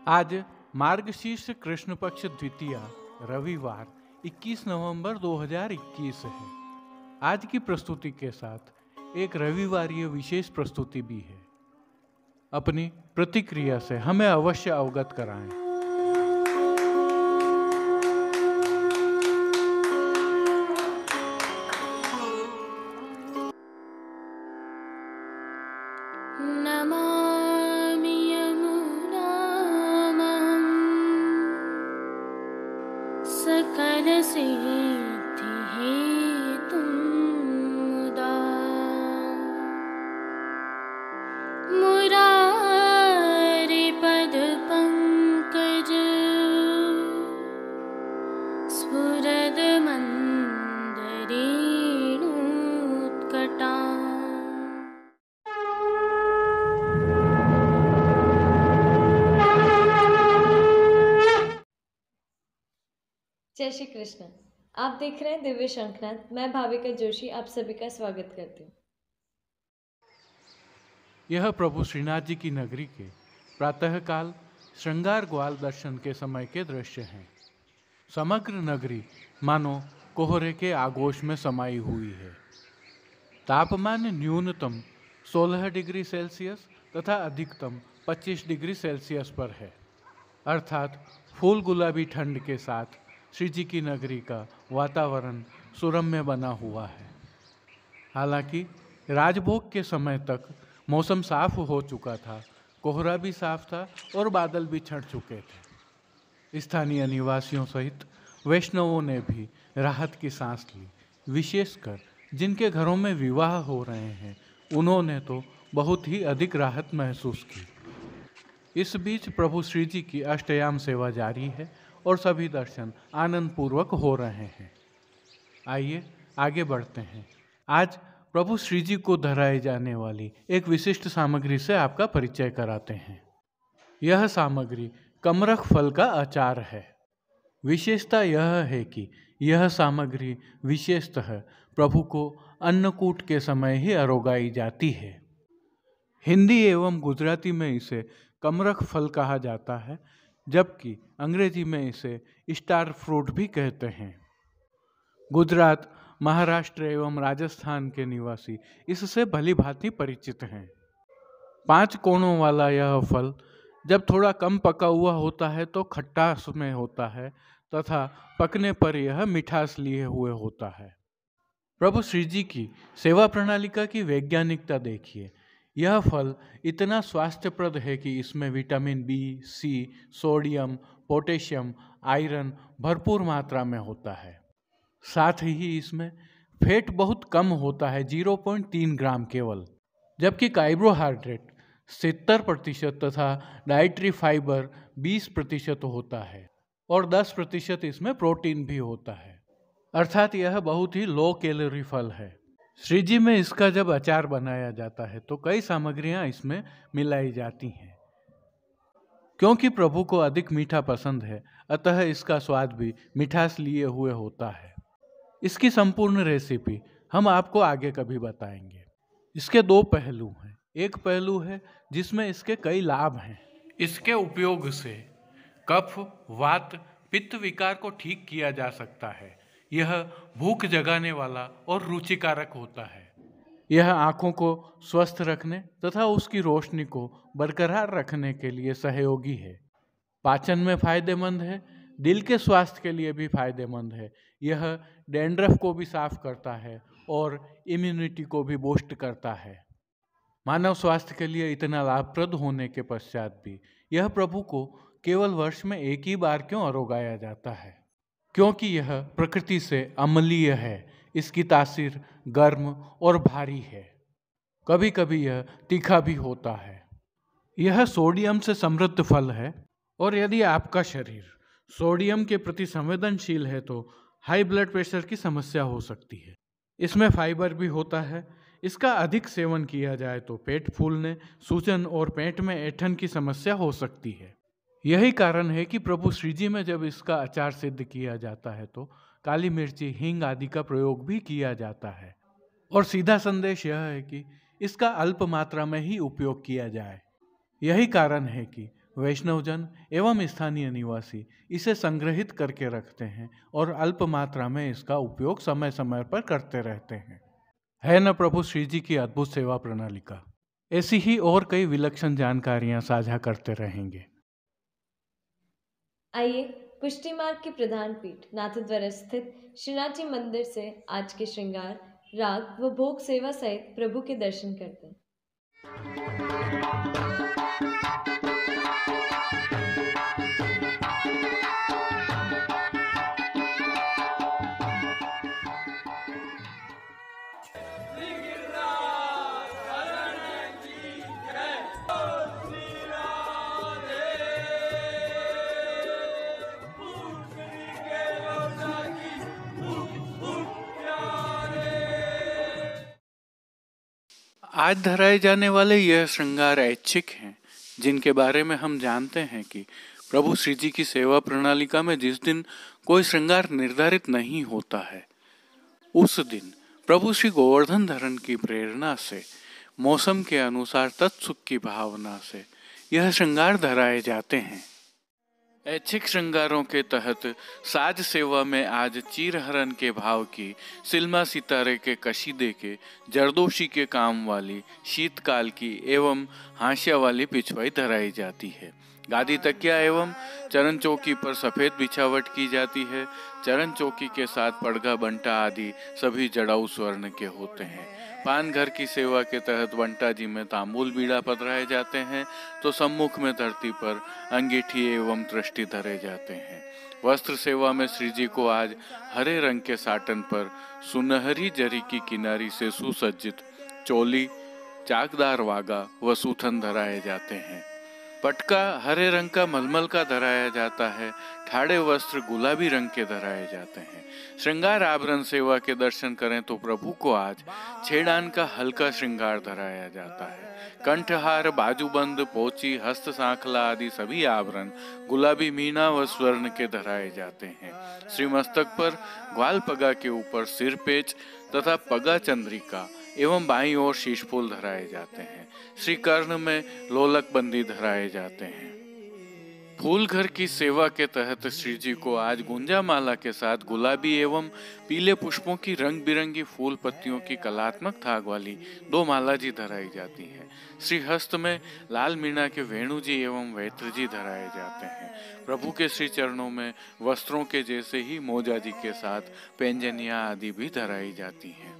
आज मार्गशीर्ष कृष्ण पक्ष द्वितीया रविवार 21 नवंबर 2021 है। आज की प्रस्तुति के साथ एक रविवारीय विशेष प्रस्तुति भी है। अपनी प्रतिक्रिया से हमें अवश्य अवगत कराएं। नमामि यमुनामहं सकलसिद्धिहेतुं मुदा मुरारिपदपङ्कज स्फुरदमन्दरेणुत्कटा। जय श्री कृष्ण। आप देख रहे हैं दिव्य शंखनाद। मैं भाविका जोशी आप सभी का स्वागत करती हूँ। यह प्रभु श्रीनाथ जी की नगरी के प्रातःकाल श्रृंगार ग्वाल दर्शन के समय के दृश्य हैं। समग्र नगरी मानो कोहरे के आगोश में समाई हुई है। तापमान न्यूनतम 16 डिग्री सेल्सियस तथा अधिकतम 25 डिग्री सेल्सियस पर है, अर्थात फूल गुलाबी ठंड के साथ श्री जी की नगरी का वातावरण सुरम्य बना हुआ है। हालांकि राजभोग के समय तक मौसम साफ हो चुका था, कोहरा भी साफ था और बादल भी छंट चुके थे। स्थानीय निवासियों सहित वैष्णवों ने भी राहत की सांस ली। विशेषकर जिनके घरों में विवाह हो रहे हैं उन्होंने तो बहुत ही अधिक राहत महसूस की। इस बीच प्रभु श्री जी की अष्टयाम सेवा जारी है और सभी दर्शन आनंद पूर्वक हो रहे हैं। आइए आगे बढ़ते हैं। आज प्रभु श्री जी को धराई जाने वाली एक विशिष्ट सामग्री से आपका परिचय कराते हैं। यह सामग्री कमरख फल का अचार है। विशेषता यह है कि यह सामग्री विशेषतः प्रभु को अन्नकूट के समय ही अरोगाई जाती है। हिंदी एवं गुजराती में इसे कमरख फल कहा जाता है, जबकि अंग्रेजी में इसे स्टार फ्रूट भी कहते हैं। गुजरात, महाराष्ट्र एवं राजस्थान के निवासी इससे भली भांति परिचित हैं। 5 कोणों वाला यह फल जब थोड़ा कम पका हुआ होता है तो खट्टास में होता है तथा पकने पर यह मिठास लिए हुए होता है। प्रभु श्री जी की सेवा प्रणालिका की वैज्ञानिकता देखिए। यह फल इतना स्वास्थ्यप्रद है कि इसमें विटामिन बी, सी, सोडियम, पोटेशियम, आयरन भरपूर मात्रा में होता है। साथ ही इसमें फैट बहुत कम होता है, 0.3 ग्राम केवल, जबकि कार्बोहाइड्रेट 70% तथा डाइटरी फाइबर 20% होता है और 10% इसमें प्रोटीन भी होता है। अर्थात यह बहुत ही लो कैलोरी फल है। श्री जी में इसका जब अचार बनाया जाता है तो कई सामग्रियां इसमें मिलाई जाती हैं। क्योंकि प्रभु को अधिक मीठा पसंद है, अतः इसका स्वाद भी मिठास लिए हुए होता है। इसकी संपूर्ण रेसिपी हम आपको आगे कभी बताएंगे। इसके 2 पहलू हैं। एक पहलू है जिसमें इसके कई लाभ हैं। इसके उपयोग से कफ, वात, पित्त विकार को ठीक किया जा सकता है। यह भूख जगाने वाला और रुचिकारक होता है। यह आँखों को स्वस्थ रखने तथा उसकी रोशनी को बरकरार रखने के लिए सहयोगी है। पाचन में फायदेमंद है, दिल के स्वास्थ्य के लिए भी फायदेमंद है। यह डैंड्रफ को भी साफ करता है और इम्यूनिटी को भी बूस्ट करता है। मानव स्वास्थ्य के लिए इतना लाभप्रद होने के पश्चात भी यह प्रभु को केवल वर्ष में एक ही बार क्यों अरोगाया जाता है? क्योंकि यह प्रकृति से अम्लीय है। इसकी तासीर गर्म और भारी है। कभी कभी यह तीखा भी होता है। यह सोडियम से समृद्ध फल है और यदि आपका शरीर सोडियम के प्रति संवेदनशील है तो हाई ब्लड प्रेशर की समस्या हो सकती है। इसमें फाइबर भी होता है। इसका अधिक सेवन किया जाए तो पेट फूलने, सूजन और पेट में ऐंठन की समस्या हो सकती है। यही कारण है कि प्रभु श्री जी में जब इसका अचार सिद्ध किया जाता है तो काली मिर्ची, हींग आदि का प्रयोग भी किया जाता है। और सीधा संदेश यह है कि इसका अल्प मात्रा में ही उपयोग किया जाए। यही कारण है कि वैष्णवजन एवं स्थानीय निवासी इसे संग्रहित करके रखते हैं और अल्प मात्रा में इसका उपयोग समय समय पर करते रहते हैं। है न प्रभु श्री जी की अद्भुत सेवा प्रणाली का। ऐसी ही और कई विलक्षण जानकारियां साझा करते रहेंगे। आइए पुष्टि मार्ग की प्रधान पीठ नाथद्वारा स्थित श्रीनाथ जी मंदिर से आज के श्रृंगार, राग व भोग सेवा सहित प्रभु के दर्शन करते हैं। आज धराए जाने वाले यह श्रृंगार ऐच्छिक हैं, जिनके बारे में हम जानते हैं कि प्रभु श्री जी की सेवा प्रणालिका में जिस दिन कोई श्रृंगार निर्धारित नहीं होता है, उस दिन प्रभु श्री गोवर्धन धरण की प्रेरणा से, मौसम के अनुसार तत्सुख की भावना से यह श्रृंगार धराए जाते हैं। ऐच्छिक श्रृंगारों के तहत साज सेवा में आज चीरहरण के भाव की, सिल्मा सितारे के कशीदे के, जरदोशी के काम वाली, शीतकाल की एवं हाशिया वाली पिछवाई धराई जाती है। गादी तकिया एवं चरण चौकी पर सफेद बिछावट की जाती है। चरण चौकी के साथ पड़गा, बंटा आदि सभी जड़ाऊ स्वर्ण के होते हैं। पान घर की सेवा के तहत बंटा जी में तांबूल बीड़ा पधराए जाते हैं, तो सम्मुख में धरती पर अंगीठी एवं दृष्टि धरे जाते हैं। वस्त्र सेवा में श्री जी को आज हरे रंग के साटन पर सुनहरी जरी की किनारी से सुसज्जित चोली, चाकदार वागा व सूथन धराए जाते हैं। पटका हरे रंग का मलमल का धराया जाता है। ठाड़े वस्त्र गुलाबी रंग के धराए जाते हैं। श्रृंगार आभरण सेवा के दर्शन करें तो प्रभु को आज छेड़ान का हल्का श्रृंगार धराया जाता है। कंठहार, बाजूबंद, पोची, हस्त सांखला आदि सभी आभरण गुलाबी, मीना व स्वर्ण के धराए जाते हैं। श्री मस्तक पर ग्वाल पगा के ऊपर सिरपेच तथा पगा चंद्रिका एवं बाईं ओर शीशफूल धराए जाते हैं। श्री कर्ण में लोलक बंदी धराए जाते हैं। फूल घर की सेवा के तहत श्री जी को आज गुंजा माला के साथ गुलाबी एवं पीले पुष्पों की रंग बिरंगी फूल पत्तियों की कलात्मक थाग वाली 2 माला जी धराई जाती है। श्री हस्त में लाल मीणा के वेणु जी एवं वैत्र जी धराए जाते हैं। प्रभु के श्री चरणों में वस्त्रों के जैसे ही मोजा जी के साथ पैंजनिया आदि भी धराई जाती हैं।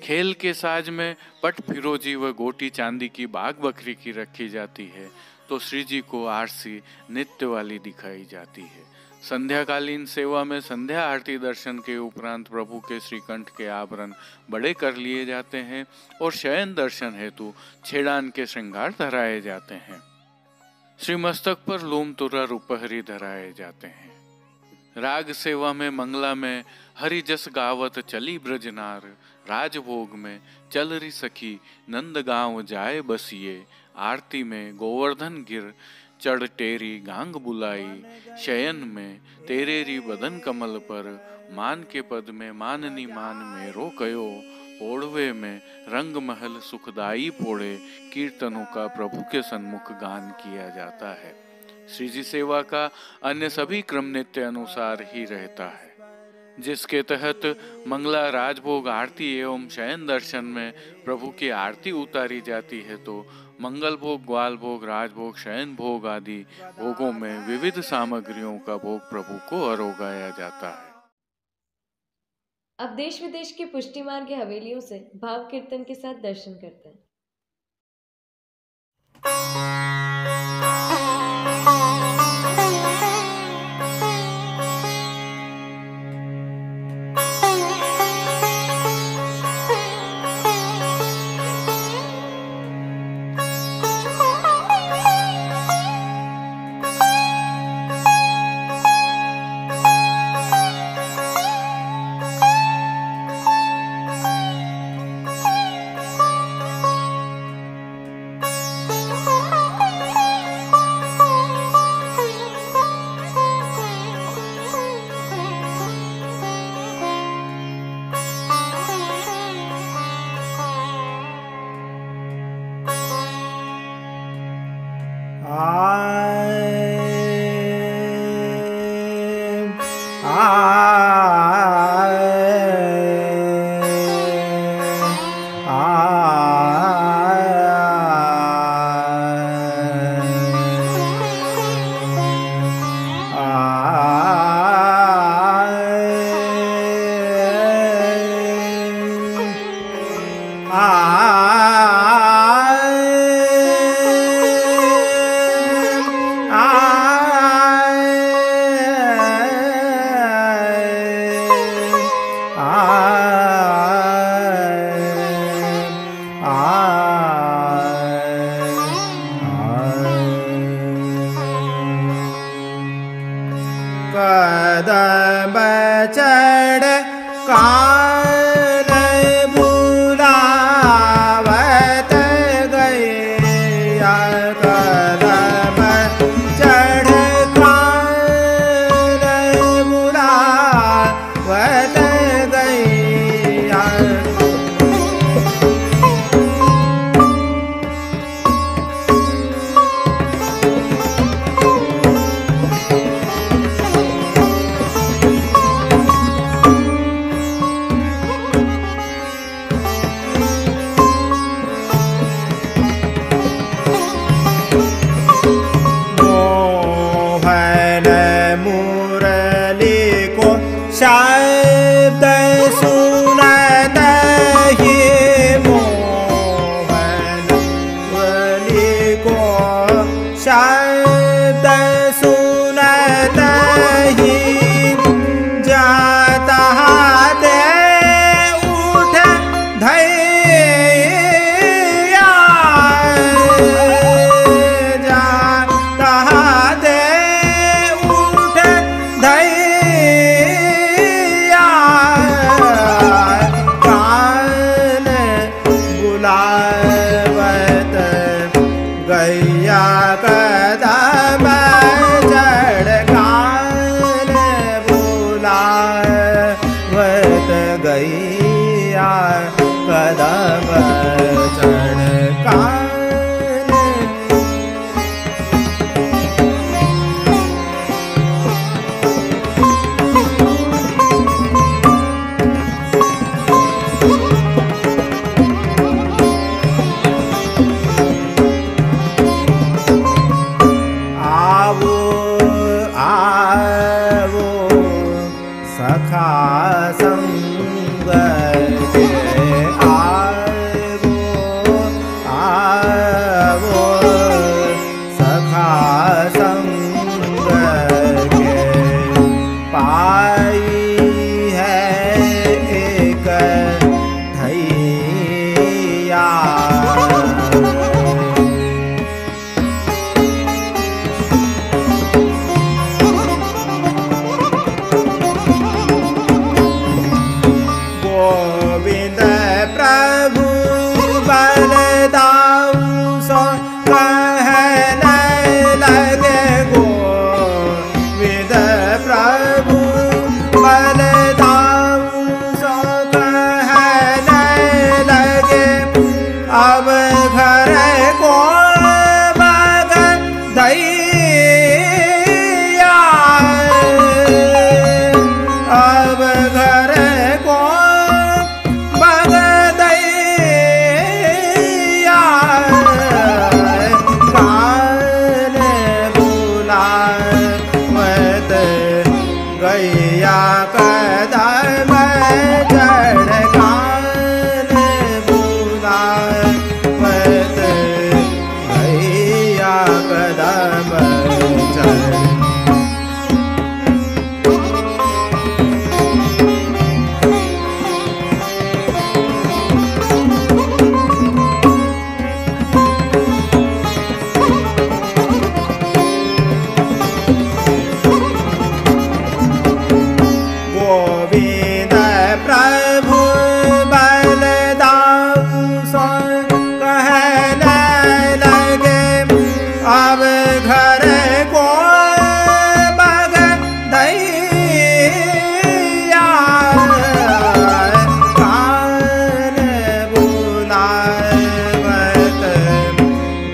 खेल के साज में पट फिरोजी व गोटी चांदी की बाग बकरी की रखी जाती है, तो श्री जी को आरसी नित्य वाली दिखाई जाती है। संध्याकालीन सेवा में संध्या आरती दर्शन के उपरांत प्रभु के श्रीकंठ के आभरण बड़े कर लिए जाते हैं और शयन दर्शन हेतु छेड़ान के श्रृंगार धराए जाते हैं। श्री मस्तक पर लूम तुरा रुपहरी धराए जाते हैं। राग सेवा में मंगला में हरि जस गावत चली ब्रजनार, राजभोग में चल री सखी नंद गांव जाए बसिए, आरती में गोवर्धन गिर चढ़ टेरी गांग बुलाई, शयन में तेरेरी बदन कमल पर, मान के पद में माननी मान मेरो कयो, ओढ़वे में रंग महल सुखदाई पोड़े, कीर्तनों का प्रभु के सन्मुख गान किया जाता है। श्री जी सेवा का अन्य सभी क्रम नित्य अनुसार ही रहता है, जिसके तहत मंगला, राजभोग, आरती एवं शयन दर्शन में प्रभु की आरती उतारी जाती है, तो मंगल भोग, ग्वाल भोग, राजभोग, शयन भोग आदि भोगों में विविध सामग्रियों का भोग प्रभु को अरोगाया जाता है। अब देश विदेश की पुष्टि मार्ग की हवेलियों से भाव कीर्तन के साथ दर्शन करते हैं। कदम चढ़ कान बुलावत गैया कदम चढ़ कान बुलावत गैया शब्द सुनत ही मोहन मुरली को शब्द सुनत ही जाता दे उठ धैया जाता दे उठ धैया बुलावत गैया कदम चढ़ कान बुलावत गैया कदम चढ़ कान सखा संग के आवो सखा संग के पाई है एक धैया गोविंद प्रभु बलदाऊ सो कहने लगे गोविंद प्रभु बलदाऊ सो कहने लगे अब घर को बग दैया अब घर को गैया कदम चढ़ कान बुलावत गैया कदम चढ़ गोविंद प्रभु बलदाऊ सो कहने लगे अब घर को बग दैया कान बुलावत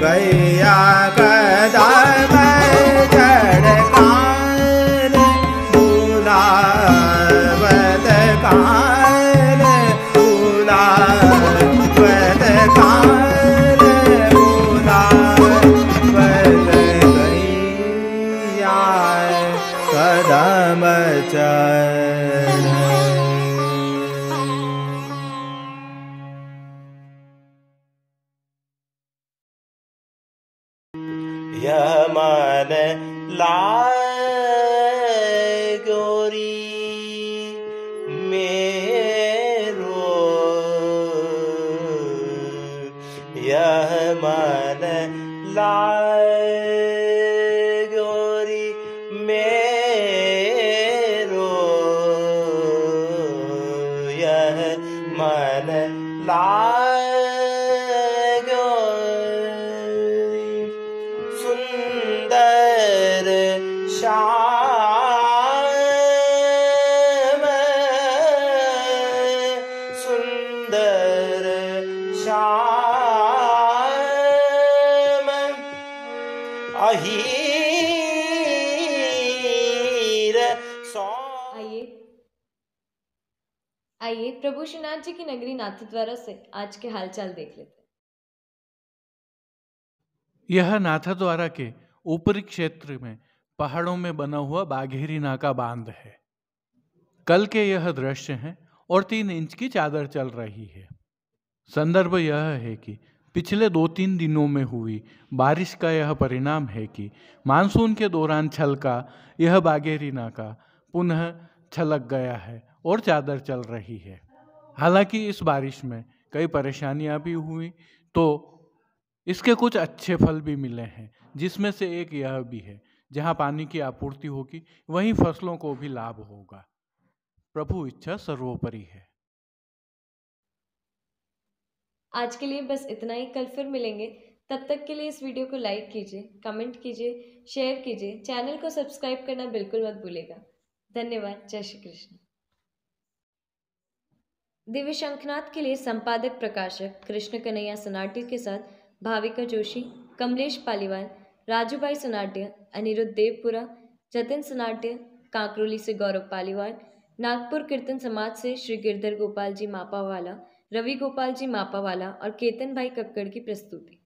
गैया कदम चढ़ कान बुलावत कान बुलावत कान बुलावत गैया कदम चढ़ यह मन लाए गोरी मेरो यह मन लाए गोरी मेरो श्याम सुंदर श्याम अहीर आइए आइए प्रभु श्रीनाथ जी की नगरी नाथद्वारा से आज के हालचाल देख लेते हैं। यह नाथद्वारा के ऊपरी क्षेत्र में पहाड़ों में बना हुआ बाघेरी नाका बांध है। कल के यह दृश्य है और 3 इंच की चादर चल रही है। संदर्भ यह है कि पिछले 2-3 दिनों में हुई बारिश का यह परिणाम है कि मानसून के दौरान छलका यह बाघेरी नाका पुनः छलक गया है और चादर चल रही है। हालांकि इस बारिश में कई परेशानियां भी हुई तो इसके कुछ अच्छे फल भी मिले हैं, जिसमें से एक यह भी है जहां पानी की आपूर्ति होगी वहीं फसलों को भी लाभ होगा। प्रभु इच्छा सर्वोपरि है। आज के लिए बस इतना ही। कल फिर मिलेंगे। तब तक के लिए इस वीडियो को लाइक कीजिए, कमेंट कीजिए, शेयर कीजिए, चैनल को सब्सक्राइब करना बिल्कुल मत भूलिएगा। धन्यवाद। जय श्री कृष्ण। दिव्य शंखनाद के लिए संपादक प्रकाशक कृष्ण कन्हैया सनाट्य के साथ भाविका जोशी, कमलेश पालीवाल, राजू भाई सनाट्य, अनिरुद्ध देवपुरा, जतिन सनाट्य, कांकरोली से गौरव पालीवाल, नागपुर कीर्तन समाज से श्री गिरधर गोपाल जी मापावाला, रवि गोपाल जी मापावाला और केतन भाई कक्कड़ की प्रस्तुति।